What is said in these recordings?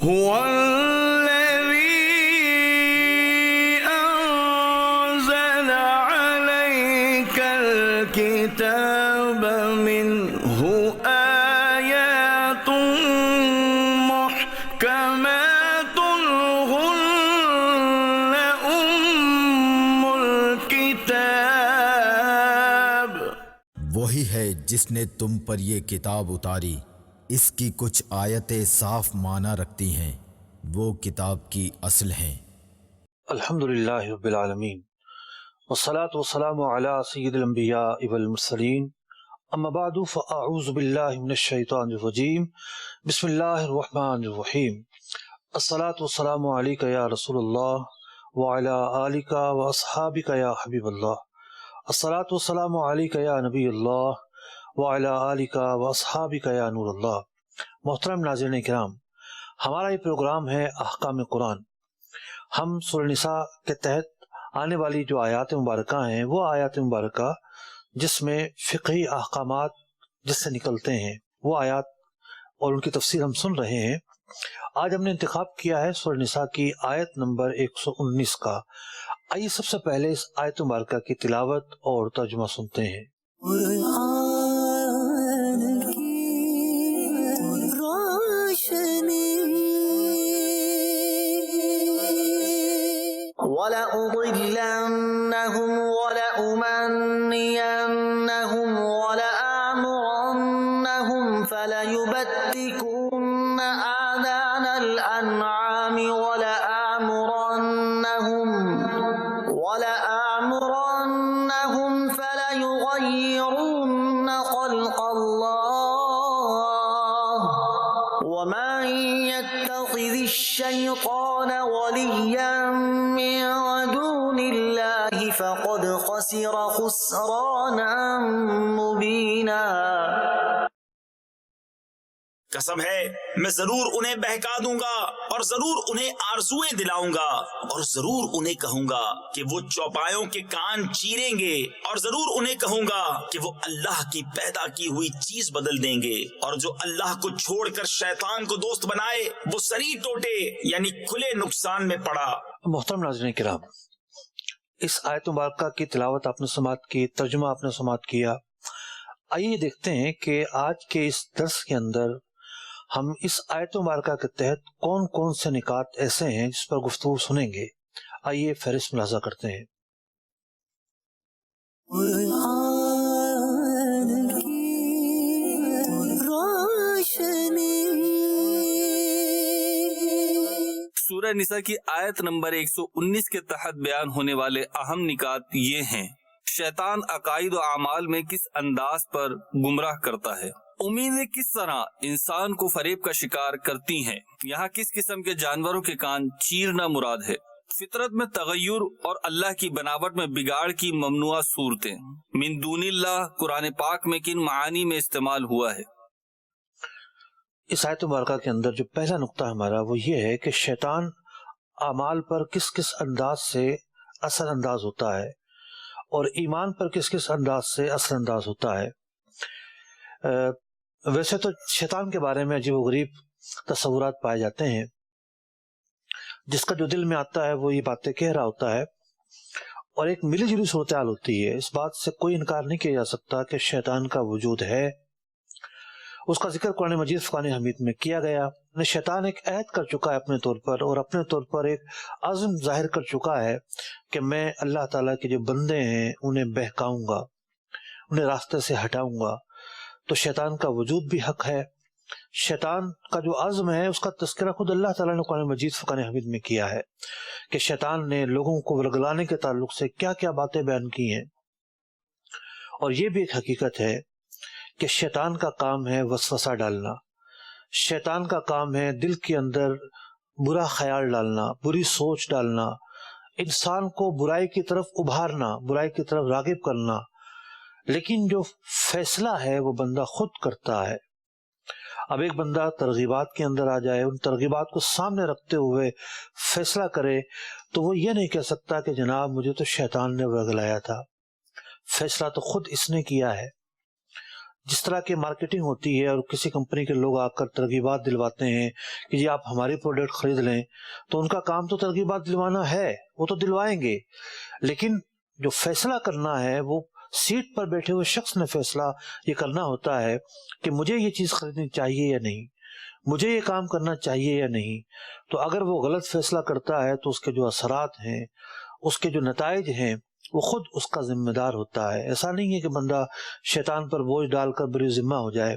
هو الذي أنزل عليك الكتاب منه آيات محكمات هن أم الكتاب. وہی ہے جس نے تم پر یہ کتاب اتاری، اس کی کچھ آیتیں صاف معنی رکھتی ہیں، وہ کتاب کی اصل ہیں۔ الحمدللہ رب العالمین والصلاة والسلام علی سید الانبیاء والمرسلین، اما بعد فاعوذ باللہ من الشیطان الرجیم، بسم اللہ الرحمن الرحیم۔ الصلاة والسلام علیک یا رسول اللہ وعلی آلک واصحابک یا حبیب اللہ۔ الصلاة والسلام علیک یا نبی اللہ وعلی آلک واصحابک یا نور اللہ۔ محترم ناظرین کرام، ہمارا یہ پروگرام ہے احکام قرآن۔ ہم سورہ نساء کے تحت آنے والی جو آیات مبارکہ ہیں، وہ آیات مبارکہ جس میں فقہی احکامات جس سے نکلتے ہیں، وہ آیات اور ان کی تفسیر ہم سن رہے ہیں۔ آج ہم نے انتخاب کیا ہے سورہ نساء کی آیت نمبر 119 کا۔ آئیے سب سے پہلے اس آیت مبارکہ کی تلاوت اور ترجمہ سنتے ہیں۔ قرآن کی روشنی وَلَأُضِلَّنَّهُمْ وَلَأُمَنِّيَنَّهُمْ وَلَآمُرَنَّهُمْ فَلَيُبَتِّكُنَّ آذَانَ الْأَنْعَامِ وَلَآمُرَنَّهُمْ فَلَيُغَيِّرُنَّ خَلْقَ اللَّهِ وَمَن يَتَّخِذِ الشَّيْطَانَ وَلِيًّا مِّن دُونِ اللَّهِ فَقَدْ خَسِرَ خُسْرَانًا مُبِينًا۔ قسم ہے میں ضرور انہیں بہکا دوں گا اور ضرور انہیں آرزویں دلاؤں گا اور ضرور انہیں کہوں گا کہ وہ چوپایوں کے کان چیریں گے اور ضرور انہیں کہوں گا کہ وہ اللہ کی پیدا کی ہوئی چیز بدل دیں گے اور جو اللہ کو چھوڑ کر شیطان کو دوست بنائے وہ سری ٹوٹے یعنی کھلے نقصان میں پڑا۔ محترم ناظرین کرام، اس آیت مبارکہ کی تلاوت آپ نے سماعت کی، ترجمہ آپ نے سماعت کیا۔ آئیے دیکھتے ہیں کہ آج کے اس درس کے اندر ہم اس آیت مبارکہ کے تحت کون کون سے نکات ایسے ہیں جس پر گفتگو سنیں گے۔ آئیے فہرست ملاحظہ کرتے ہیں۔ قرآن کی روشنی سورہ نساء کی آیت نمبر 119 کے تحت بیان ہونے والے اہم نکات یہ ہیں: شیطان عقائد و اعمال میں کس انداز پر گمراہ کرتا ہے، امیدیں کس طرح انسان کو فریب کا شکار کرتی ہیں، یہاں کس قسم کے جانوروں کے کان چیرنا مراد ہے، فطرت میں تغیر اور اللہ کی بناوٹ میں بگاڑ کی ممنوعہ صورتیں، من دون اللہ قرآن پاک میں کن معانی میں استعمال ہوا ہے۔ اس آیت مبارکہ کے اندر جو پہلا نقطہ ہمارا وہ یہ ہے کہ شیطان اعمال پر کس کس انداز سے اثر انداز ہوتا ہے اور ایمان پر کس کس انداز سے اثر انداز ہوتا ہے۔ ویسے تو شیطان کے بارے میں عجیب و غریب تصورات پائے جاتے ہیں، جس کا جو دل میں آتا ہے وہ یہ باتیں کہہ رہا ہوتا ہے، اور ایک ملی جلی صورتحال ہوتی ہے۔ اس بات سے کوئی انکار نہیں کیا جا سکتا کہ شیطان کا وجود ہے، اس کا ذکر قرآن مجید فرقان حمید میں کیا گیا۔ شیطان ایک عہد کر چکا ہے اپنے طور پر، اور اپنے طور پر ایک عزم ظاہر کر چکا ہے کہ میں اللہ تعالیٰ کے جو بندے ہیں انہیں بہکاؤں گا، انہیں راستے سے ہٹاؤں گا۔ تو شیطان کا وجود بھی حق ہے، شیطان کا جو عزم ہے اس کا تذکرہ خود اللہ تعالیٰ نے قرآن مجید فرقان حمید میں کیا ہے کہ شیطان نے لوگوں کو ورگلانے کے تعلق سے کیا کیا باتیں بیان کی ہیں۔ اور یہ بھی ایک حقیقت ہے کہ شیطان کا کام ہے وسوسہ ڈالنا، شیطان کا کام ہے دل کے اندر برا خیال ڈالنا، بری سوچ ڈالنا، انسان کو برائی کی طرف ابھارنا، برائی کی طرف راغب کرنا۔ لیکن جو فیصلہ ہے وہ بندہ خود کرتا ہے۔ اب ایک بندہ ترغیبات کے اندر آ جائے، ان ترغیبات کو سامنے رکھتے ہوئے فیصلہ کرے تو وہ یہ نہیں کہہ سکتا کہ جناب مجھے تو شیطان نے ورگلایا تھا، فیصلہ تو خود اس نے کیا ہے۔ جس طرح کی مارکیٹنگ ہوتی ہے اور کسی کمپنی کے لوگ آ کر ترغیبات دلواتے ہیں کہ جی آپ ہماری پروڈکٹ خرید لیں، تو ان کا کام تو ترغیبات دلوانا ہے، وہ تو دلوائیں گے، لیکن جو فیصلہ کرنا ہے وہ سیٹ پر بیٹھے ہوئے شخص نے فیصلہ یہ کرنا ہوتا ہے کہ مجھے یہ چیز خریدنی چاہیے یا نہیں، مجھے یہ کام کرنا چاہیے یا نہیں۔ تو اگر وہ غلط فیصلہ کرتا ہے تو اس کے جو اثرات ہیں، اس کے جو نتائج ہیں، وہ خود اس کا ذمہ دار ہوتا ہے۔ ایسا نہیں ہے کہ بندہ شیطان پر بوجھ ڈال کر بری ذمہ ہو جائے۔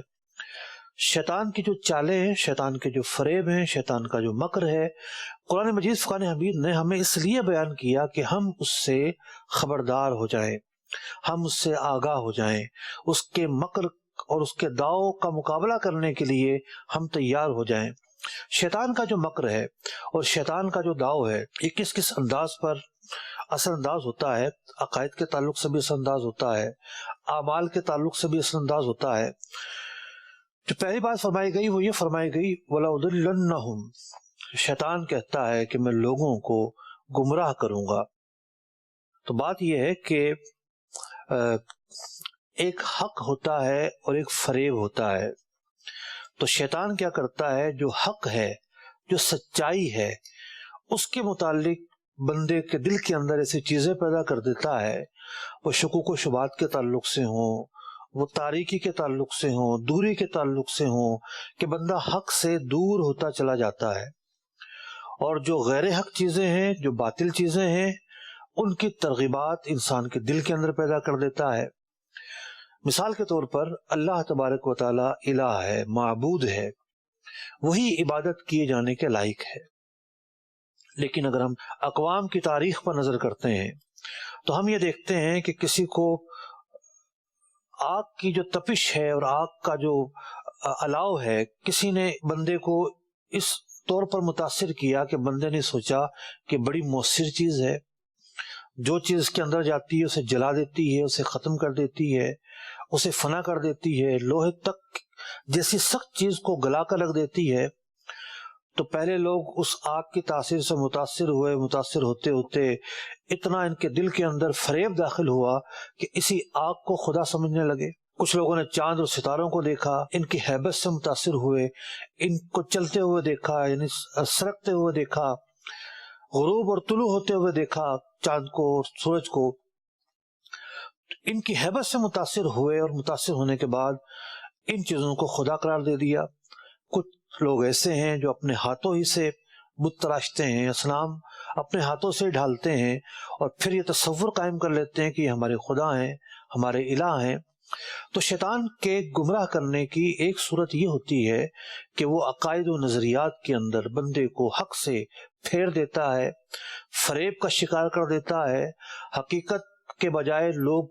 شیطان کی جو چالیں ہیں، شیطان کے جو فریب ہیں، شیطان کا جو مکر ہے، قرآن مجید فرقان حمید نے ہمیں اس لیے بیان کیا کہ ہم اس سے خبردار ہو جائیں، ہم اس سے آگاہ ہو جائیں، اس کے مکر اور اس کے داؤ کا مقابلہ کرنے کے لیے ہم تیار ہو جائیں۔ شیطان کا جو مکر ہے اور شیطان کا جو داؤ ہے، یہ کس کس انداز پر اثر انداز ہوتا ہے؟ عقائد کے تعلق سے بھی اثر انداز ہوتا ہے، اعمال کے تعلق سے بھی اثر انداز ہوتا ہے۔ جو پہلی بات فرمائی گئی وہ یہ فرمائی گئی وَلَأُضِلَّنَّهُمْ، شیطان کہتا ہے کہ میں لوگوں کو گمراہ کروں گا۔ تو بات یہ ہے کہ ایک حق ہوتا ہے اور ایک فریب ہوتا ہے۔ تو شیطان کیا کرتا ہے؟ جو حق ہے، جو سچائی ہے، اس کے متعلق بندے کے دل کے اندر ایسی چیزیں پیدا کر دیتا ہے، وہ شکوک و شبہات کے تعلق سے ہوں، وہ تاریکی کے تعلق سے ہوں، دوری کے تعلق سے ہوں، کہ بندہ حق سے دور ہوتا چلا جاتا ہے، اور جو غیر حق چیزیں ہیں، جو باطل چیزیں ہیں، ان کی ترغیبات انسان کے دل کے اندر پیدا کر دیتا ہے۔ مثال کے طور پر اللہ تبارک و تعالی الہ ہے، معبود ہے، وہی عبادت کیے جانے کے لائق ہے۔ لیکن اگر ہم اقوام کی تاریخ پر نظر کرتے ہیں تو ہم یہ دیکھتے ہیں کہ کسی کو آگ کی جو تپش ہے اور آگ کا جو الاؤ ہے، کسی نے بندے کو اس طور پر متاثر کیا کہ بندے نے سوچا کہ بڑی مؤثر چیز ہے، جو چیز اس کے اندر جاتی ہے اسے جلا دیتی ہے، اسے ختم کر دیتی ہے، اسے فنا کر دیتی ہے، لوہے تک جیسی سخت چیز کو گلا کر رکھ دیتی ہے۔ تو پہلے لوگ اس آگ کی تاثیر سے متاثر ہوئے، متاثر ہوتے ہوتے اتنا ان کے دل کے اندر فریب داخل ہوا کہ اسی آگ کو خدا سمجھنے لگے۔ کچھ لوگوں نے چاند اور ستاروں کو دیکھا، ان کی ہیبت سے متاثر ہوئے، ان کو چلتے ہوئے دیکھا، یعنی سرکتے ہوئے دیکھا، غروب اور طلوع ہوتے ہوئے دیکھا چاند کو اور سورج کو، ان کی ہیبت سے متاثر ہوئے، اور متاثر ہونے کے بعد ان چیزوں کو خدا قرار دے دیا۔ کچھ لوگ ایسے ہیں جو اپنے ہاتھوں ہی سے بت تراشتے ہیں، اصنام اپنے ہاتھوں سے ڈھالتے ہیں، اور پھر یہ تصور قائم کر لیتے ہیں کہ یہ ہمارے خدا ہیں، ہمارے الہ ہیں۔ تو شیطان کے گمراہ کرنے کی ایک صورت یہ ہوتی ہے کہ وہ عقائد و نظریات کے اندر بندے کو حق سے پھیر دیتا ہے، فریب کا شکار کر دیتا ہے۔ حقیقت کے بجائے لوگ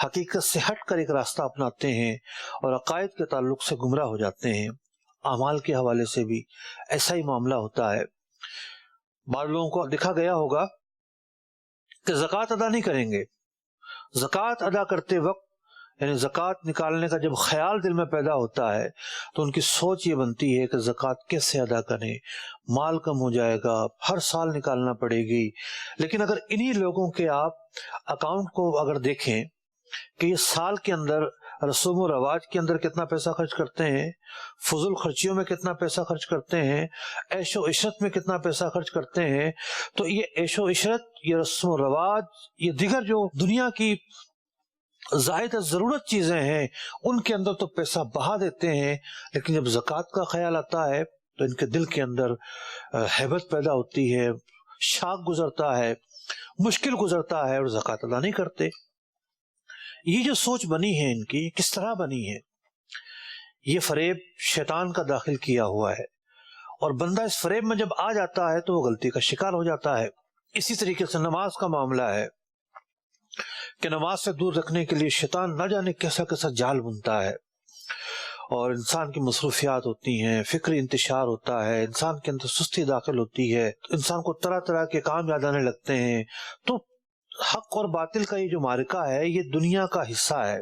حقیقت سے ہٹ کر ایک راستہ اپناتے ہیں اور عقائد کے تعلق سے گمراہ ہو جاتے ہیں۔ اعمال کے حوالے سے بھی ایسا ہی معاملہ ہوتا ہے۔ بعض لوگوں کو دیکھا گیا ہوگا کہ زکوٰۃ ادا نہیں کریں گے، زکوٰۃ ادا کرتے وقت یعنی زکوٰۃ نکالنے کا جب خیال دل میں پیدا ہوتا ہے تو ان کی سوچ یہ بنتی ہے کہ زکوٰۃ کیسے ادا کریں، مال کم ہو جائے گا، ہر سال نکالنا پڑے گی۔ لیکن اگر انہی لوگوں کے آپ اکاؤنٹ کو اگر دیکھیں کہ یہ سال کے اندر رسوم و رواج کے اندر کتنا پیسہ خرچ کرتے ہیں، فضول خرچیوں میں کتنا پیسہ خرچ کرتے ہیں، عیش و عشرت میں کتنا پیسہ خرچ کرتے ہیں، تو یہ عیش و عشرت، یہ رسم و رواج، یہ دیگر جو دنیا کی زائد ضرورت چیزیں ہیں ان کے اندر تو پیسہ بہا دیتے ہیں، لیکن جب زکوٰۃ کا خیال آتا ہے تو ان کے دل کے اندر ہیبت پیدا ہوتی ہے، شاک گزرتا ہے، مشکل گزرتا ہے، اور زکوٰۃ ادا نہیں کرتے۔ یہ جو سوچ بنی ہے ان کی، کس طرح بنی ہے؟ یہ فریب شیطان کا داخل کیا ہوا ہے، اور بندہ اس فریب میں جب آ جاتا ہے تو وہ غلطی کا شکار ہو جاتا ہے۔ اسی طریقے سے نماز کا معاملہ ہے کہ نماز سے دور رکھنے کے لیے شیطان نہ جانے کیسا کیسا جال بنتا ہے، اور انسان کی مصروفیات ہوتی ہیں، فکری انتشار ہوتا ہے، انسان کے اندر سستی داخل ہوتی ہے، انسان کو طرح طرح کے کام یاد آنے لگتے ہیں۔ تو حق اور باطل کا یہ جو معرکہ ہے یہ دنیا کا حصہ ہے،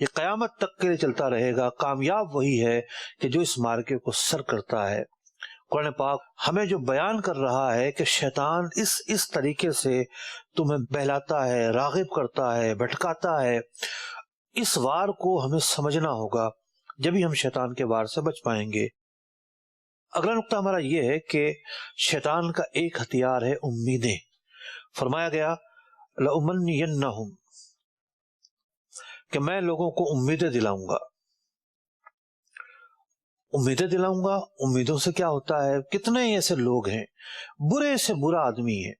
یہ قیامت تک کے لیے چلتا رہے گا۔ کامیاب وہی ہے کہ جو اس معرکے کو سر کرتا ہے۔ قرآن پاک ہمیں جو بیان کر رہا ہے کہ شیطان اس طریقے سے تمہیں بہلاتا ہے، راغب کرتا ہے، بھٹکاتا ہے، اس وار کو ہمیں سمجھنا ہوگا، جبھی ہم شیطان کے وار سے بچ پائیں گے۔ اگلا نقطہ ہمارا یہ ہے کہ شیطان کا ایک ہتھیار ہے امیدیں۔ فرمایا گیا لَأُمَنِّيَنَّهُمْ، کہ میں لوگوں کو امیدیں دلاؤں گا۔ امیدیں دلاؤں گا، امیدوں سے کیا ہوتا ہے؟ کتنے ایسے لوگ ہیں، برے سے برا آدمی ہے،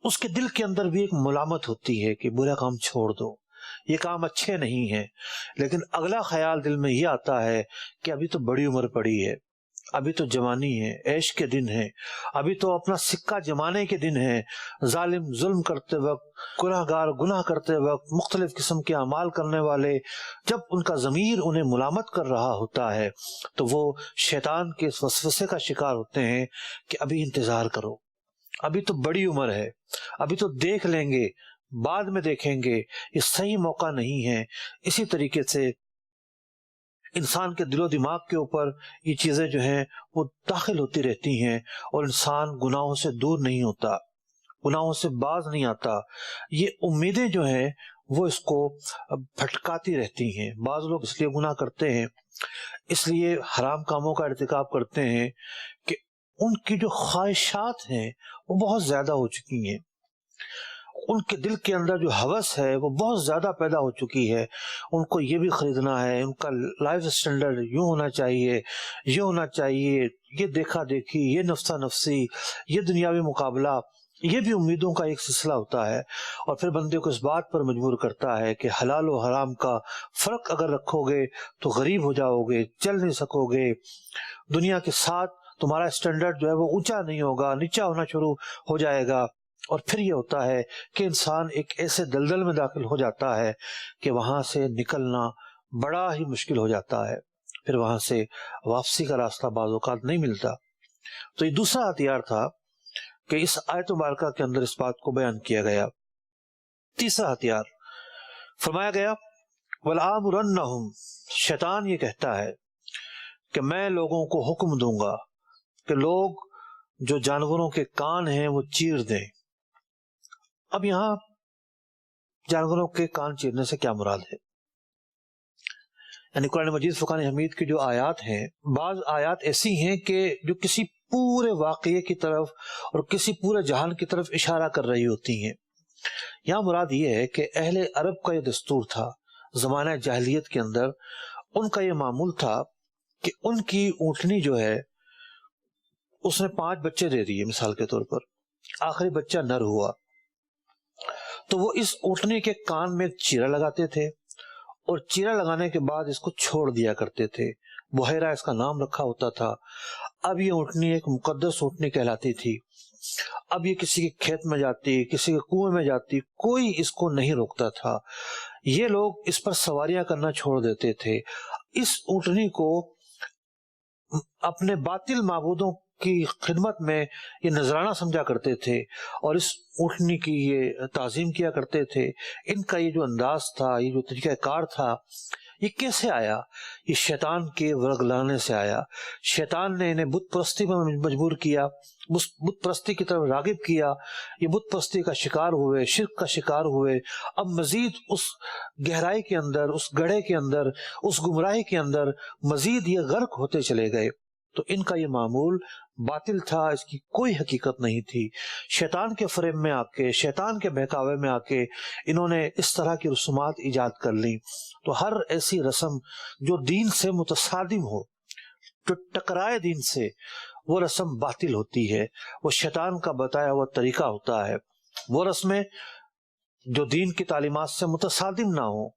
اس کے دل کے اندر بھی ایک ملامت ہوتی ہے کہ برا کام چھوڑ دو، یہ کام اچھے نہیں ہیں، لیکن اگلا خیال دل میں یہ آتا ہے کہ ابھی تو بڑی عمر پڑی ہے، ابھی تو جوانی ہے، عیش کے دن ہیں، ابھی تو اپنا سکہ جمانے کے دن ہیں۔ ظالم ظلم کرتے وقت، گناہگار گناہ کرتے وقت، مختلف قسم کے اعمال کرنے والے جب ان کا ضمیر انہیں ملامت کر رہا ہوتا ہے تو وہ شیطان کے اس وسوسے کا شکار ہوتے ہیں کہ ابھی انتظار کرو، ابھی تو بڑی عمر ہے، ابھی تو دیکھ لیں گے، بعد میں دیکھیں گے، یہ صحیح موقع نہیں ہے۔ اسی طریقے سے انسان کے دل و دماغ کے اوپر یہ چیزیں جو ہیں وہ داخل ہوتی رہتی ہیں اور انسان گناہوں سے دور نہیں ہوتا، گناہوں سے باز نہیں آتا۔ یہ امیدیں جو ہیں وہ اس کو بھٹکاتی رہتی ہیں۔ بعض لوگ اس لیے گناہ کرتے ہیں، اس لیے حرام کاموں کا ارتکاب کرتے ہیں کہ ان کی جو خواہشات ہیں وہ بہت زیادہ ہو چکی ہیں، ان کے دل کے اندر جو ہوس ہے وہ بہت زیادہ پیدا ہو چکی ہے۔ ان کو یہ بھی خریدنا ہے، ان کا لائف سٹینڈرڈ یوں ہونا چاہیے، یہ ہونا چاہیے، یہ دیکھا دیکھی، یہ نفسا نفسی، یہ دنیاوی مقابلہ، یہ بھی امیدوں کا ایک سلسلہ ہوتا ہے۔ اور پھر بندے کو اس بات پر مجبور کرتا ہے کہ حلال و حرام کا فرق اگر رکھو گے تو غریب ہو جاؤ گے، چل نہیں سکو گے، دنیا کے ساتھ تمہارا سٹینڈرڈ جو ہے وہ اونچا نہیں ہوگا، نیچا ہونا شروع ہو جائے گا۔ اور پھر یہ ہوتا ہے کہ انسان ایک ایسے دلدل میں داخل ہو جاتا ہے کہ وہاں سے نکلنا بڑا ہی مشکل ہو جاتا ہے، پھر وہاں سے واپسی کا راستہ بعض اوقات نہیں ملتا۔ تو یہ دوسرا ہتھیار تھا کہ اس آیت مبارکہ کے اندر اس بات کو بیان کیا گیا۔ تیسرا ہتھیار فرمایا گیا وَلَآمُرَنَّهُمْ، شیطان یہ کہتا ہے کہ میں لوگوں کو حکم دوں گا کہ لوگ جو جانوروں کے کان ہیں وہ چیر دیں۔ اب یہاں جانوروں کے کان چیرنے سے کیا مراد ہے؟ یعنی قرآن مجید فرقان حمید کی جو آیات ہیں، بعض آیات ایسی ہیں کہ جو کسی پورے واقعے کی طرف اور کسی پورے جہان کی طرف اشارہ کر رہی ہوتی ہیں۔ یہاں مراد یہ ہے کہ اہل عرب کا یہ دستور تھا، زمانہ جاہلیت کے اندر ان کا یہ معمول تھا کہ ان کی اونٹنی جو ہے اس نے 5 بچے دے دیے مثال کے طور پر، آخری بچہ نر ہوا تو وہ اس اونٹنی کے کان میں ایک چیرا لگاتے تھے اور چیرا لگانے کے بعد اس کو چھوڑ دیا کرتے تھے۔ بحیرہ اس کا نام رکھا ہوتا تھا۔ اب یہ اونٹنی ایک مقدس اونٹنی کہلاتی تھی۔ اب یہ کسی کے کھیت میں جاتی، کسی کے کنویں میں جاتی، کوئی اس کو نہیں روکتا تھا۔ یہ لوگ اس پر سواریاں کرنا چھوڑ دیتے تھے، اس اونٹنی کو اپنے باطل معبودوں کی خدمت میں یہ نذرانہ سمجھا کرتے تھے اور اس اونٹنی کی یہ تعظیم کیا کرتے تھے۔ ان کا یہ جو انداز تھا، یہ جو طریقہ کار تھا، یہ کیسے آیا؟ یہ شیطان کے ورگلانے سے آیا۔ شیطان نے انہیں بت پرستی میں مجبور کیا، بت پرستی کی طرف راغب کیا، یہ بت پرستی کا شکار ہوئے، شرک کا شکار ہوئے۔ اب مزید اس گہرائی کے اندر، اس گڑھے کے اندر، اس گمراہی کے اندر مزید یہ غرق ہوتے چلے گئے۔ تو ان کا یہ معمول باطل تھا، اس کی کوئی حقیقت نہیں تھی۔ شیطان کے فریب میں آ کے، شیطان کے بہکاوے میں آ کے انہوں نے اس طرح کی رسومات ایجاد کر لی۔ تو ہر ایسی رسم جو دین سے متصادم ہو، جو ٹکرائے دین سے، وہ رسم باطل ہوتی ہے، وہ شیطان کا بتایا ہوا طریقہ ہوتا ہے۔ وہ رسمیں جو دین کی تعلیمات سے متصادم نہ ہو،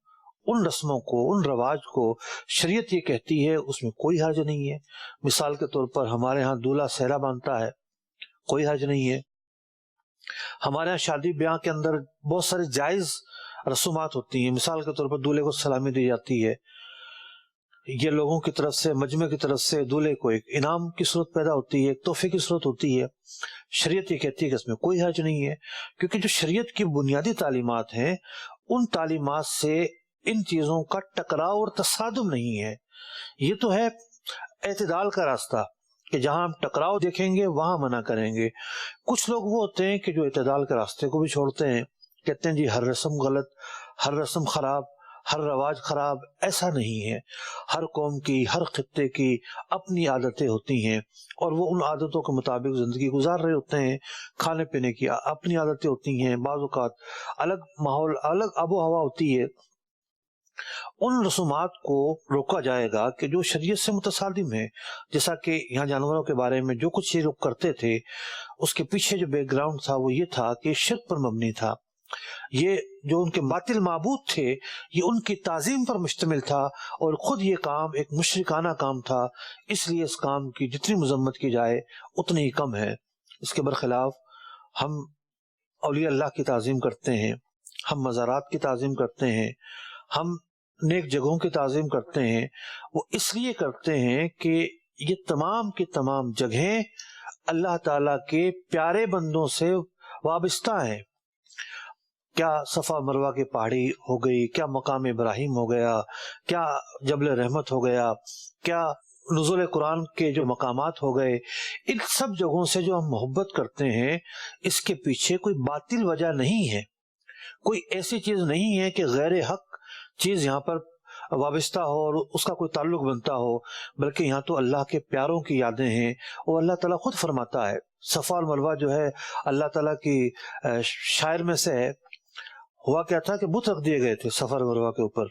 ان رسموں کو، ان رواج کو شریعت یہ کہتی ہے اس میں کوئی حرج نہیں ہے۔ مثال کے طور پر ہمارے ہاں دولہا سہرا باندھتا ہے، کوئی حرج نہیں ہے۔ ہمارے ہاں شادی بیاہ کے اندر بہت سارے جائز رسومات ہوتی ہیں۔ مثال کے طور پر دولہے کو سلامی دی جاتی ہے، یہ لوگوں کی طرف سے، مجمع کی طرف سے دولہے کو ایک انعام کی صورت پیدا ہوتی ہے، ایک تحفے کی صورت ہوتی ہے۔ شریعت یہ کہتی ہے کہ اس میں کوئی حرج نہیں ہے، کیونکہ جو شریعت کی بنیادی تعلیمات ہیں ان تعلیمات سے ان چیزوں کا ٹکراؤ اور تصادم نہیں ہے۔ یہ تو ہے اعتدال کا راستہ کہ جہاں ہم ٹکراؤ دیکھیں گے وہاں منع کریں گے۔ کچھ لوگ وہ ہوتے ہیں کہ جو اعتدال کے راستے کو بھی چھوڑتے ہیں، کہتے ہیں جی ہر رسم غلط، ہر رسم خراب، ہر رواج خراب، ایسا نہیں ہے. ہر قوم کی، ہر خطے کی اپنی عادتیں ہوتی ہیں اور وہ ان عادتوں کے مطابق زندگی گزار رہے ہوتے ہیں. کھانے پینے کی اپنی عادتیں ہوتی ہیں، بعض اوقات الگ ماحول، الگ آب و ہوا ہوتی ہے. ان رسومات کو روکا جائے گا کہ جو شریعت سے متصادم ہے. جیسا کہ یہاں جانوروں کے بارے میں جو کچھ یہ لوگ کرتے تھے، اس کے پیچھے جو بیک گراؤنڈ تھا وہ یہ تھا کہ شرک پر مبنی تھا. یہ جو ان کے باطل معبود تھے یہ ان کی تعظیم پر مشتمل تھا، اور خود یہ کام ایک مشرکانہ کام تھا. اس لیے اس کام کی جتنی مذمت کی جائے اتنی ہی کم ہے. اس کے برخلاف ہم اولیاء اللہ کی تعظیم کرتے ہیں، ہم مزارات کی تعظیم کرتے ہیں، ہم نیک جگہوں کی تعظیم کرتے ہیں. وہ اس لیے کرتے ہیں کہ یہ تمام کی تمام جگہیں اللہ تعالیٰ کے پیارے بندوں سے وابستہ ہیں. کیا صفا مروہ کی پہاڑی ہو گئی، کیا مقام ابراہیم ہو گیا، کیا جبل رحمت ہو گیا، کیا نزول قرآن کے جو مقامات ہو گئے، ان سب جگہوں سے جو ہم محبت کرتے ہیں اس کے پیچھے کوئی باطل وجہ نہیں ہے. کوئی ایسی چیز نہیں ہے کہ غیر حق چیز یہاں پر وابستہ ہو اور اس کا کوئی تعلق بنتا ہو، بلکہ یہاں تو اللہ کے پیاروں کی یادیں ہیں. اور اللہ تعالیٰ خود فرماتا ہے، صفا اور مروہ جو ہے اللہ تعالیٰ کی شاعر میں سے ہے. ہوا کیا تھا کہ بت رکھ دیے گئے تھے صفا اور مروہ کے اوپر.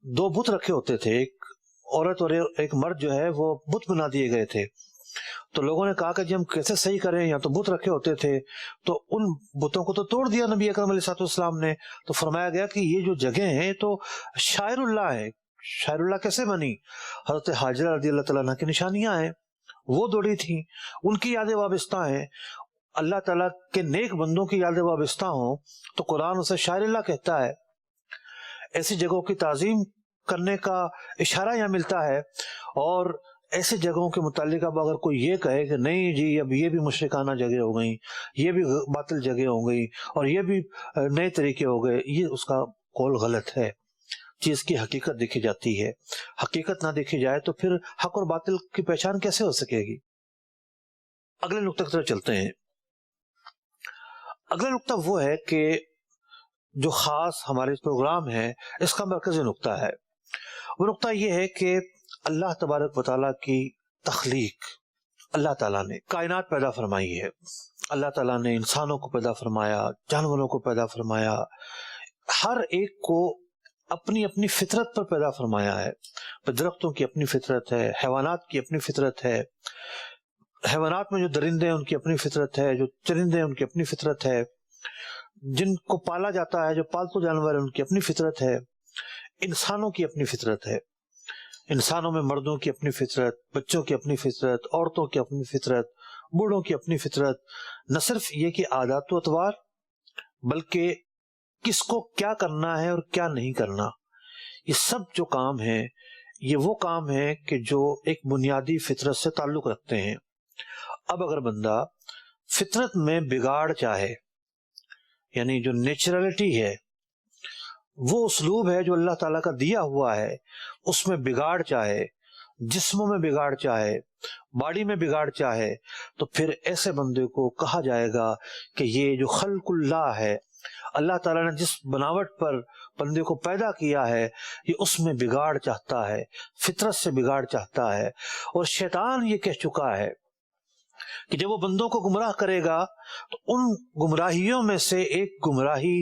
2 بت رکھے ہوتے تھے، ایک عورت اور ایک مرد جو ہے وہ بت بنا دیے گئے تھے. تو لوگوں نے کہا کہ جی ہم کیسے صحیح کریں، یہاں تو بت رکھے ہوتے تھے. تو ان بتوں کو تو توڑ دیا نبی اکرم علیہ السلام نے. تو فرمایا گیا کہ یہ جو جگہ ہیں تو شاعر اللہ ہے. شاعر اللہ کیسے بنی؟ حضرت حاجرہ رضی اللہ تعالیٰ عنہ کی نشانیاں ہیں، وہ دوڑی تھیں، ان کی یادیں وابستہ ہیں. اللہ تعالیٰ کے نیک بندوں کی یادیں وابستہ ہوں تو قرآن اسے شاعر اللہ کہتا ہے. ایسی جگہوں کی تعظیم کرنے کا اشارہ یہاں ملتا ہے. اور ایسی جگہوں کے متعلق اب اگر کوئی یہ کہے کہ نہیں جی اب یہ بھی مشرکانہ جگہ ہو گئیں، یہ بھی باطل جگہ ہو گئی اور یہ بھی نئے طریقے ہو گئے، یہ اس کا قول غلط ہے. چیز کی حقیقت دیکھی جاتی ہے. حقیقت نہ دیکھی جائے تو پھر حق اور باطل کی پہچان کیسے ہو سکے گی؟ اگلے نقطہ کی طرف چلتے ہیں. اگلا نقطہ وہ ہے کہ جو خاص ہمارے پروگرام ہے اس کا مرکزی نقطہ ہے. وہ نقطہ یہ ہے کہ اللہ تبارک و تعالیٰ کی تخلیق. اللہ تعالیٰ نے کائنات پیدا فرمائی ہے. اللہ تعالیٰ نے انسانوں کو پیدا فرمایا، جانوروں کو پیدا فرمایا، ہر ایک کو اپنی اپنی فطرت پر پیدا فرمایا ہے. درختوں کی اپنی فطرت ہے، حیوانات کی اپنی فطرت ہے. حیوانات میں جو درندے ہیں ان کی اپنی فطرت ہے، جو چرندے ہیں ان کی اپنی فطرت ہے، جن کو پالا جاتا ہے جو پالتو جانور ہیں ان کی اپنی فطرت ہے. انسانوں کی اپنی فطرت ہے. انسانوں میں مردوں کی اپنی فطرت، بچوں کی اپنی فطرت، عورتوں کی اپنی فطرت، بوڑھوں کی اپنی فطرت. نہ صرف یہ کہ عادات و اطوار، بلکہ کس کو کیا کرنا ہے اور کیا نہیں کرنا. یہ سب جو کام ہیں یہ وہ کام ہیں کہ جو ایک بنیادی فطرت سے تعلق رکھتے ہیں. اب اگر بندہ فطرت میں بگاڑ چاہے، یعنی جو نیچرلٹی ہے، وہ اسلوب ہے جو اللہ تعالیٰ کا دیا ہوا ہے، اس میں بگاڑ چاہے، جسموں میں بگاڑ چاہے، باڈی میں بگاڑ چاہے، تو پھر ایسے بندے کو کہا جائے گا کہ یہ جو خلق اللہ ہے، اللہ تعالیٰ نے جس بناوٹ پر بندے کو پیدا کیا ہے یہ اس میں بگاڑ چاہتا ہے، فطرت سے بگاڑ چاہتا ہے. اور شیطان یہ کہہ چکا ہے کہ جب وہ بندوں کو گمراہ کرے گا تو ان گمراہیوں میں سے ایک گمراہی،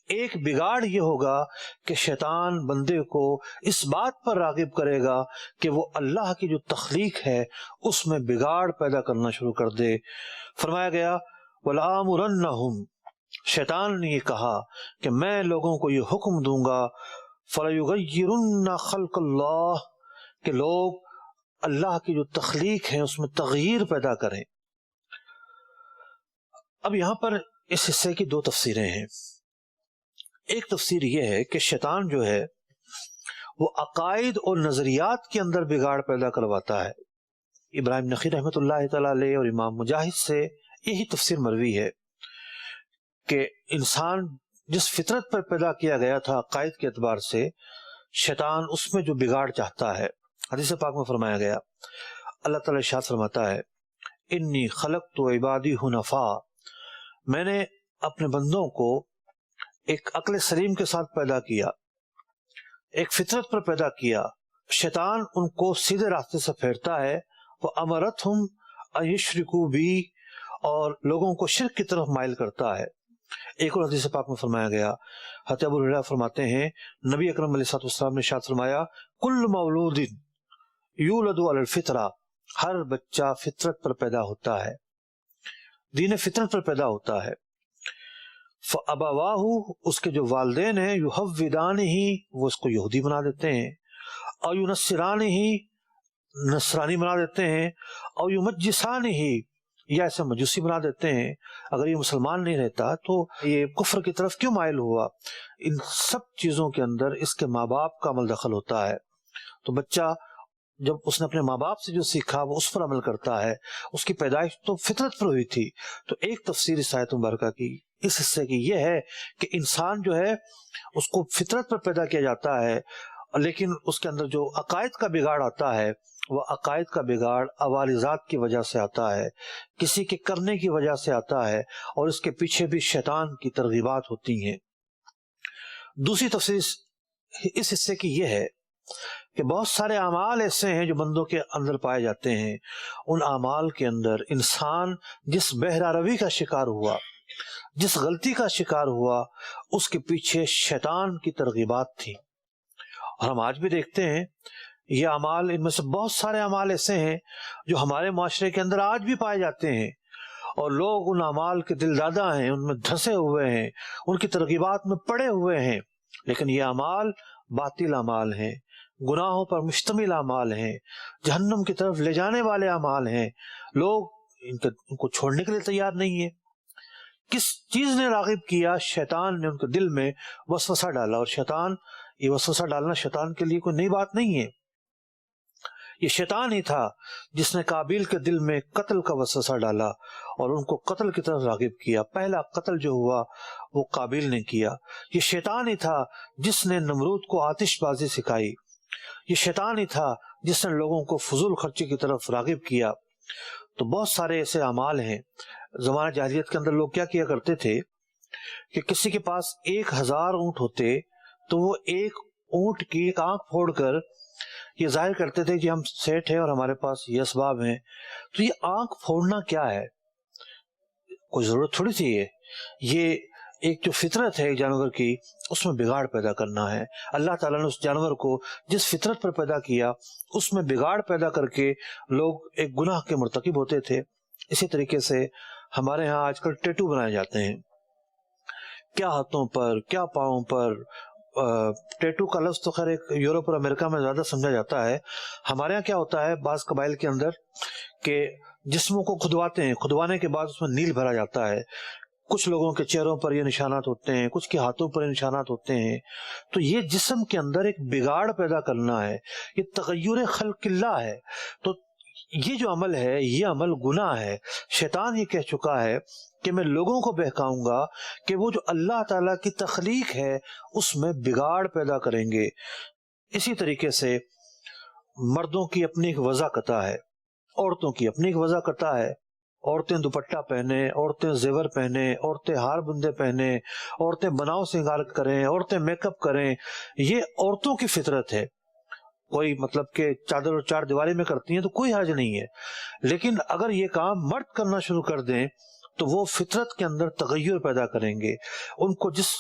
ایک بگاڑ یہ ہوگا کہ شیطان بندے کو اس بات پر راغب کرے گا کہ وہ اللہ کی جو تخلیق ہے اس میں بگاڑ پیدا کرنا شروع کر دے. فرمایا گیا وَلَآمُرَنَّهُمْ، شیطان نے یہ کہا کہ میں لوگوں کو یہ حکم دوں گا فَلَيُغَيِّرُنَّ خَلْقَ اللَّهِ، کہ لوگ اللہ کی جو تخلیق ہے اس میں تغییر پیدا کریں. اب یہاں پر اس حصے کی 2 تفسیریں ہیں. ایک تفسیر یہ ہے کہ شیطان جو ہے وہ عقائد اور نظریات کے اندر بگاڑ پیدا کرواتا ہے. ابراہیم نخعی رحمۃ اللہ تعالی علیہ اور امام مجاہد سے یہی تفسیر مروی ہے کہ انسان جس فطرت پر پیدا کیا گیا تھا عقائد کے اعتبار سے، شیطان اس میں جو بگاڑ چاہتا ہے. حدیث پاک میں فرمایا گیا، اللہ تعالی ارشاد فرماتا ہے انی خلقت عبادی حنفاء، میں نے اپنے بندوں کو ایک عقل سلیم کے ساتھ پیدا کیا. ایک فطرت پر پیدا کیا، شیطان ان کو سیدھے راستے سے پھیرتا ہے، وہ امرتہم ان یشرکوا بی، اور لوگوں کو شرک کی طرف مائل کرتا ہے۔ ایک اور حدیث پاک میں فرمایا گیا، حضرت ابو ہریرہ فرماتے ہیں نبی اکرم علیہ الصلوۃ والسلام نے ارشاد فرمایا کل مولود یولد علی الفطرہ، ہر بچہ فطرت پر پیدا ہوتا ہے، دین فطرت پر پیدا ہوتا ہے۔ فَأَبَوَاهُ، اس کے جو والدین ہیں، يُحَوِّدَانِهِ، وہ اس کو یہودی بنا دیتے ہیں، اور يُنَصِّرَانِهِ، نصرانی بنا دیتے ہیں، اور يُمَجِّسَانِهِ، یا ایسے مجوسی بنا دیتے ہیں۔ اگر یہ مسلمان نہیں رہتا تو یہ کفر کی طرف کیوں مائل ہوا؟ ان سب چیزوں کے اندر اس کے ماں باپ کا عمل دخل ہوتا ہے۔ تو بچہ جب اس نے اپنے ماں باپ سے جو سیکھا وہ اس پر عمل کرتا ہے، اس کی پیدائش تو فطرت پر ہوئی تھی۔ تو ایک تفسیر اس آیت مبارکہ کی، اس حصے کی، یہ ہے کہ انسان جو ہے اس کو فطرت پر پیدا کیا جاتا ہے، لیکن اس کے اندر جو عقائد کا بگاڑ آتا ہے وہ عقائد کا بگاڑ عوارضات کی وجہ سے آتا ہے، کسی کے کرنے کی وجہ سے آتا ہے، اور اس کے پیچھے بھی شیطان کی ترغیبات ہوتی ہیں۔ دوسری تفسیر اس حصے کی یہ ہے کہ بہت سارے اعمال ایسے ہیں جو بندوں کے اندر پائے جاتے ہیں، ان اعمال کے اندر انسان جس بہرہ روی کا شکار ہوا، جس غلطی کا شکار ہوا، اس کے پیچھے شیطان کی ترغیبات تھی۔ اور ہم آج بھی دیکھتے ہیں یہ اعمال، ان میں سے بہت سارے اعمال ایسے ہیں جو ہمارے معاشرے کے اندر آج بھی پائے جاتے ہیں، اور لوگ ان اعمال کے دل دادا ہیں، ان میں دھنسے ہوئے ہیں، ان کی ترغیبات میں پڑے ہوئے ہیں، لیکن یہ اعمال باطل اعمال ہیں، گناہوں پر مشتمل اعمال ہیں، جہنم کی طرف لے جانے والے اعمال ہیں۔ لوگ ان کو چھوڑنے کے لیے تیار نہیں ہیں۔ کس چیز نے راغب کیا؟ شیطان نے ان کے دل میں وسوسہ ڈالا، اور شیطان، یہ وسوسہ ڈالنا شیطان کے لیے کوئی نئی بات نہیں ہے۔ یہ شیطان ہی تھا جس نے قابیل کے دل میں قتل کا وسوسہ ڈالا اور ان کو قتل کی طرف راغب کیا۔ پہلا قتل جو ہوا وہ قابیل نے کیا۔ یہ شیطان ہی تھا جس نے نمرود کو آتش بازی سکھائی۔ یہ شیطان ہی تھا جس نے لوگوں کو فضول خرچی کی طرف راغب کیا۔ تو بہت سارے ایسے اعمال ہیں۔ زمانہ جاہلیت کے اندر لوگ کیا کیا کرتے تھے کہ کسی کے پاس 1000 اونٹ ہوتے تو وہ ایک اونٹ کی ایک آنکھ پھوڑ کر یہ ظاہر کرتے تھے کہ ہم سیٹ ہیں اور ہمارے پاس یہ اسباب ہیں۔ تو یہ آنکھ پھوڑنا کیا ہے؟ کوئی ضرورت تھوڑی تھی یہ ایک جو فطرت ہے جانور کی، اس میں بگاڑ پیدا کرنا ہے۔ اللہ تعالیٰ نے اس جانور کو جس فطرت پر پیدا کیا اس میں بگاڑ پیدا کر کے لوگ ایک گناہ کے مرتکب ہوتے تھے۔ اسی طریقے سے ہمارے ہاں آج کل ٹیٹو بنائے جاتے ہیں، کیا ہاتھوں پر، کیا پاؤں پر۔ ٹیٹو کا لفظ تو خیر ایک یورپ اور امریکہ میں زیادہ سمجھا جاتا ہے۔ ہمارے ہاں کیا ہوتا ہے بعض قبائل کے اندر کہ جسموں کو کھدواتے ہیں، کھدوانے کے بعد اس میں نیل بھرا جاتا ہے۔ کچھ لوگوں کے چہروں پر یہ نشانات ہوتے ہیں، کچھ کے ہاتھوں پر یہ نشانات ہوتے ہیں۔ تو یہ جسم کے اندر ایک بگاڑ پیدا کرنا ہے، یہ تغیر خلق اللہ ہے۔ تو یہ جو عمل ہے یہ عمل گناہ ہے۔ شیطان یہ کہہ چکا ہے کہ میں لوگوں کو بہکاؤں گا کہ وہ جو اللہ تعالیٰ کی تخلیق ہے اس میں بگاڑ پیدا کریں گے۔ اسی طریقے سے مردوں کی اپنی ایک وضاقتہ ہے، عورتوں کی اپنی ایک وضاقتہ ہے۔ عورتیں دوپٹہ پہنے، عورتیں زیور پہنے، عورتیں ہار بندے پہنے، عورتیں بناؤ سنگار کریں، عورتیں میک اپ کریں، یہ عورتوں کی فطرت ہے۔ کوئی مطلب کہ چادر اور چار دیواری میں کرتی ہیں تو کوئی حرج نہیں ہے، لیکن اگر یہ کام مرد کرنا شروع کر دیں تو وہ فطرت کے اندر تغیر پیدا کریں گے۔ ان کو جس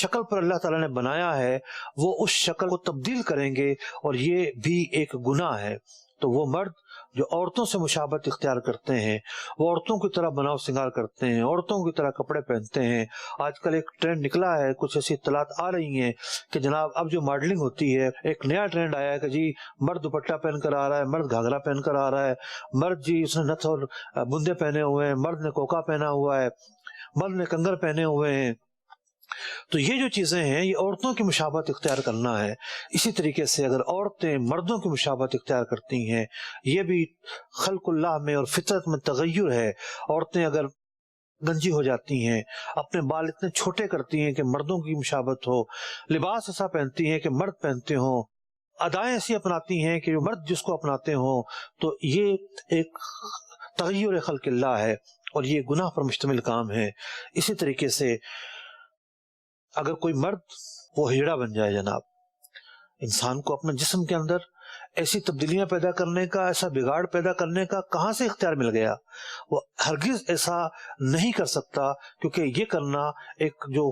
شکل پر اللہ تعالیٰ نے بنایا ہے وہ اس شکل کو تبدیل کریں گے، اور یہ بھی ایک گناہ ہے۔ تو وہ مرد جو عورتوں سے مشابہت اختیار کرتے ہیں، وہ عورتوں کی طرح بناؤ سنگار کرتے ہیں، عورتوں کی طرح کپڑے پہنتے ہیں۔ آج کل ایک ٹرینڈ نکلا ہے، کچھ ایسی اطلاعات آ رہی ہیں کہ جناب اب جو ماڈلنگ ہوتی ہے، ایک نیا ٹرینڈ آیا ہے کہ جی مرد دوپٹہ پہن کر آ رہا ہے، مرد گھاگھرا پہن کر آ رہا ہے، مرد جی اس نے نتھ اور بندے پہنے ہوئے ہیں، مرد نے کوکا پہنا ہوا ہے، مرد نے کنگن پہنے ہوئے ہیں۔ تو یہ جو چیزیں ہیں یہ عورتوں کی مشابہت اختیار کرنا ہے۔ اسی طریقے سے اگر عورتیں مردوں کی مشابہت اختیار کرتی ہیں، یہ بھی خلق اللہ میں اور فطرت میں تغیر ہے۔ عورتیں اگر گنجی ہو جاتی ہیں، اپنے بال اتنے چھوٹے کرتی ہیں کہ مردوں کی مشابہت ہو، لباس ایسا پہنتی ہیں کہ مرد پہنتے ہوں، ادائیں ایسی اپناتی ہیں کہ جو مرد جس کو اپناتے ہوں، تو یہ ایک تغیر خلق اللہ ہے اور یہ گناہ پر مشتمل کام ہے۔ اسی طریقے سے اگر کوئی مرد وہ ہجڑا بن جائے جناب، انسان کو اپنے جسم کے اندر ایسی تبدیلیاں پیدا کرنے کا، ایسا بگاڑ پیدا کرنے کا کہاں سے اختیار مل گیا؟ وہ ہرگز ایسا نہیں کر سکتا، کیونکہ یہ کرنا ایک جو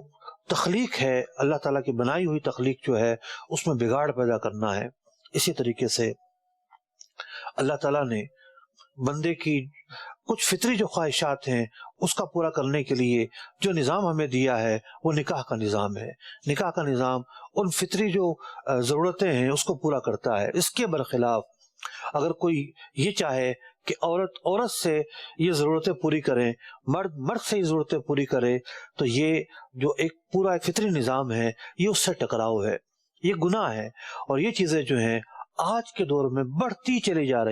تخلیق ہے، اللہ تعالیٰ کی بنائی ہوئی تخلیق جو ہے اس میں بگاڑ پیدا کرنا ہے۔ اسی طریقے سے اللہ تعالیٰ نے بندے کی کچھ فطری جو خواہشات ہیں اس کا پورا کرنے کے لیے جو نظام ہمیں دیا ہے وہ نکاح کا نظام ہے۔ نکاح کا نظام ان فطری جو ضرورتیں ہیں اس کو پورا کرتا ہے۔ اس کے برخلاف اگر کوئی یہ چاہے کہ عورت سے یہ ضرورتیں پوری کریں، مرد سے یہ ضرورتیں پوری کرے، تو یہ جو ایک فطری نظام ہے یہ اس سے ٹکراؤ ہے، یہ گناہ ہے۔ اور یہ چیزیں جو ہیں آج کے دور میں بڑھتی چلی جا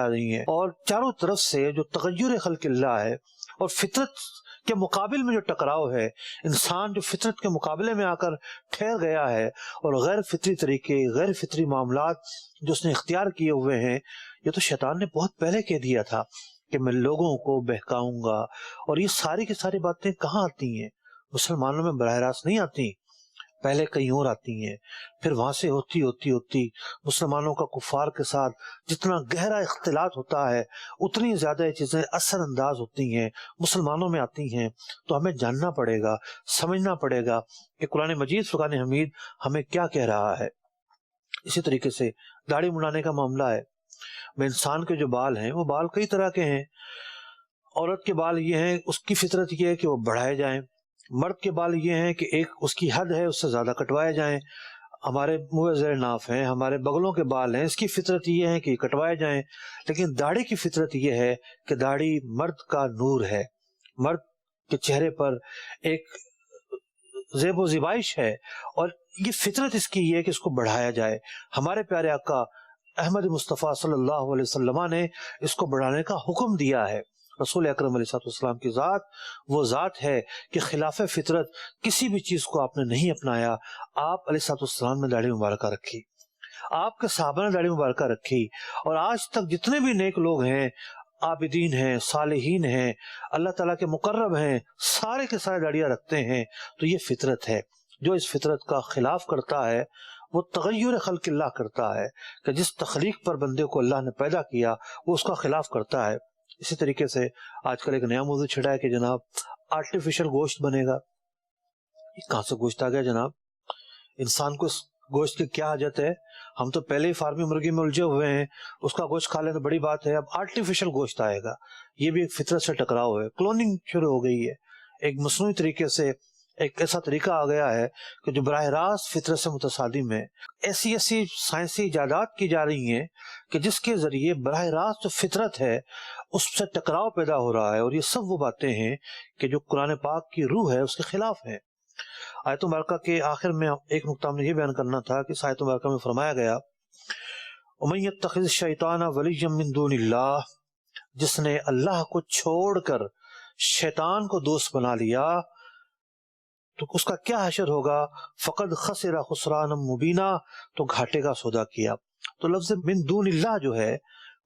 رہی ہیں اور چاروں طرف سے جو تغیر خلق اللہ ہے اور فطرت کے مقابل میں جو ٹکراؤ ہے، انسان جو فطرت کے مقابلے میں آ کر ٹھہر گیا ہے اور غیر فطری طریقے، غیر فطری معاملات جو اس نے اختیار کیے ہوئے ہیں، یہ تو شیطان نے بہت پہلے کہہ دیا تھا کہ میں لوگوں کو بہکاؤں گا۔ اور یہ ساری کی ساری باتیں کہاں آتی ہیں؟ مسلمانوں میں براہ راست نہیں آتی، پہلے کہیں اور آتی ہیں، پھر وہاں سے ہوتی مسلمانوں کا کفار کے ساتھ جتنا گہرا اختلاط ہوتا ہے اتنی زیادہ یہ چیزیں اثر انداز ہوتی ہیں، مسلمانوں میں آتی ہیں۔ تو ہمیں جاننا پڑے گا، سمجھنا پڑے گا کہ قرآن مجید فرقان حمید ہمیں کیا کہہ رہا ہے۔ اسی طریقے سے داڑھی منڈانے کا معاملہ ہے۔ انسان کے جو بال ہیں وہ بال کئی طرح کے ہیں۔ عورت کے بال یہ ہیں، اس کی فطرت یہ ہے کہ وہ بڑھائے جائیں۔ مرد کے بال یہ ہیں کہ ایک اس کی حد ہے، اس سے زیادہ کٹوائے جائیں۔ ہمارے منہ زیر ناف ہیں، ہمارے بغلوں کے بال ہیں، اس کی فطرت یہ ہے کہ کٹوائے جائیں۔ لیکن داڑھی کی فطرت یہ ہے کہ داڑھی مرد کا نور ہے، مرد کے چہرے پر ایک زیب و زیبائش ہے، اور یہ فطرت اس کی یہ ہے کہ اس کو بڑھایا جائے۔ ہمارے پیارے آقا احمد مصطفیٰ صلی اللہ علیہ وسلم نے اس کو بڑھانے کا حکم دیا ہے۔ رسول اکرم علیہ السلام کی ذات وہ ذات ہے کہ خلاف فطرت کسی بھی چیز کو آپ نے نہیں اپنایا۔ آپ علیہ السلام نے داڑھی مبارکہ رکھی، آپ کے صحابہ نے داڑھی مبارکہ رکھی، اور آج تک جتنے بھی نیک لوگ ہیں، عابدین ہیں، صالحین ہیں، اللہ تعالیٰ کے مقرب ہیں، سارے کے سارے داڑیاں رکھتے ہیں۔ تو یہ فطرت ہے۔ جو اس فطرت کا خلاف کرتا ہے وہ تغیر خلق اللہ کرتا ہے، کہ جس تخلیق پر بندے کو اللہ نے پیدا کیا وہ اس کا خلاف کرتا ہے۔ اسی طریقے سے آج کل ایک نیا موضوع چھڑا ہے کہ جناب آرٹیفیشل گوشت بنے گا۔ یہ کہاں سے گوشت آ گیا جناب؟ انسان کو اس گوشت کی کیا حاجت ہے؟ ہم تو پہلے ہی فارمی مرغی میں الجھے ہوئے ہیں، اس کا گوشت کھا لیں تو بڑی بات ہے، اب آرٹیفیشل گوشت آئے گا۔ یہ بھی ایک فطرت سے ٹکراؤ ہے۔ کلوننگ شروع ہو گئی ہے، ایک مصنوعی طریقے سے ایک ایسا طریقہ آ گیا ہے کہ جو براہ راست فطرت سے متصادم ہے۔ ایسی سائنسی ایجادات کی جا رہی ہیں کہ جس کے ذریعے براہ راست جو فطرت ہے اس سے ٹکراؤ پیدا ہو رہا ہے، اور یہ سب وہ باتیں ہیں کہ جو قرآن پاک کی روح ہے اس کے خلاف ہیں۔ آیت مبارکہ کے آخر میں ایک نقطہ ہم نے یہ بیان کرنا تھا کہ آیت مبارکہ میں فرمایا گیا وَمَن يَتَّخِذِ الشَّيْطَانَ وَلِيًّا مِن دُونِ اللَّهِ، جس نے اللہ کو چھوڑ کر شیطان کو دوست بنا لیا تو اس کا کیا حشر ہوگا؟ فقد خسر خسرانا مبینا، تو گھاٹے کا سودا کیا۔ تو لفظ من دون اللہ جو ہے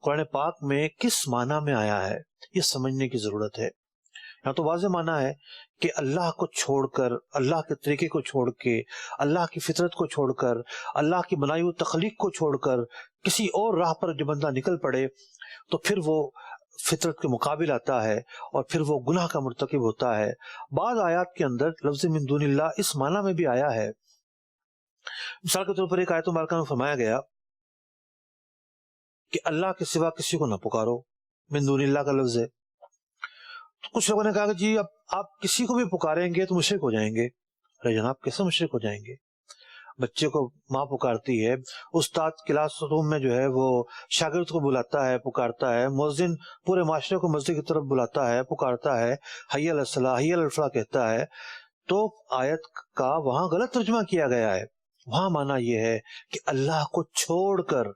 قرآن پاک میں کس معنی میں آیا ہے یہ سمجھنے کی ضرورت ہے۔ یہاں تو واضح معنی ہے کہ اللہ کو چھوڑ کر، اللہ کے طریقے کو چھوڑ کے، اللہ کی فطرت کو چھوڑ کر، اللہ کی بنائی ہوئی تخلیق کو چھوڑ کر کسی اور راہ پر جو بندہ نکل پڑے تو پھر وہ فطرت کے مقابل آتا ہے اور پھر وہ گناہ کا مرتکب ہوتا ہے۔ بعض آیات کے اندر لفظ من دون اللہ اس معنی میں بھی آیا ہے۔ مثال کے طور پر ایک آیت مبارکہ میں فرمایا گیا کہ اللہ کے سوا کسی کو نہ پکارو، من دون اللہ کا لفظ ہے۔ تو کچھ لوگوں نے کہا کہ جی اب آپ کسی کو بھی پکاریں گے تو مشرک ہو جائیں گے۔ ارے جناب کیسے مشرک ہو جائیں گے؟ بچے کو ماں پکارتی ہے، استاد کلاس روم میں جو ہے وہ شاگرد کو بلاتا ہے، پکارتا ہے، مؤذن پورے معاشرے کو مسجد کی طرف بلاتا ہے، پکارتا ہے، حی علی الصلاۃ، حی علی الفلاح کہتا ہے۔ تو آیت کا وہاں غلط ترجمہ کیا گیا ہے۔ وہاں معنی یہ ہے کہ اللہ کو چھوڑ کر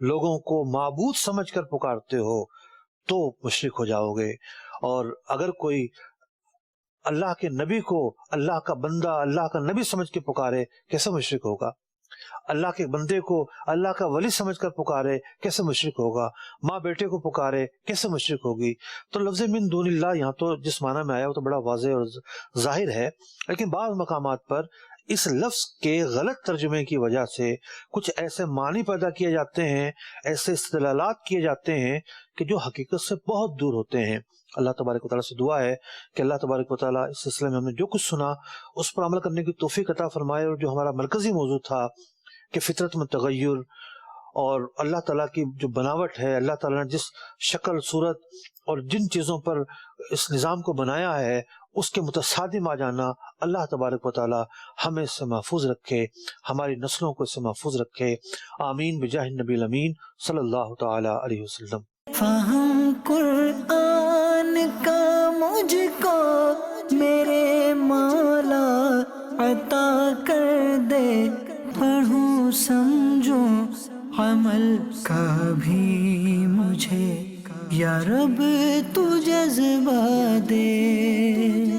لوگوں کو معبود سمجھ کر پکارتے ہو تو مشرک ہو جاؤ گے۔ اور اگر کوئی اللہ کے نبی کو اللہ کا بندہ، اللہ کا نبی سمجھ کے پکارے کیسے مشرک ہوگا؟ اللہ کے بندے کو اللہ کا ولی سمجھ کر پکارے کیسے مشرک ہوگا؟ ماں بیٹے کو پکارے کیسے مشرک ہوگی؟ تو لفظ من دون اللہ یہاں تو جس معنی میں آیا وہ تو بڑا واضح اور ظاہر ہے، لیکن بعض مقامات پر اس لفظ کے غلط ترجمے کی وجہ سے کچھ ایسے معنی پیدا کیے جاتے ہیں، ایسے استدلالات کیے جاتے ہیں کہ جو حقیقت سے بہت دور ہوتے ہیں۔ اللہ تبارک و تعالیٰ سے دعا ہے کہ اللہ تبارک و تعالیٰ اس سلسلے میں ہم نے جو کچھ سنا اس پر عمل کرنے کی توفیق عطا فرمائے، اور جو ہمارا مرکزی موضوع تھا کہ فطرت میں تغیر اور اللہ تعالیٰ کی جو بناوٹ ہے، اللہ تعالیٰ نے جس شکل صورت اور جن چیزوں پر اس نظام کو بنایا ہے اس کے متصادم آ جانا، اللہ تبارک و تعالیٰ ہمیں اس سے محفوظ رکھے، ہماری نسلوں کو اس سے محفوظ رکھے، آمین بجاہ النبی الامین صلی اللہ تعالیٰ علیہ وسلم۔ فہم قرآن کا مجھ کو میرے مولا عطا کر دے، پڑھوں سمجھوں عمل کا بھی مجھے یا رب تو جذبہ دے۔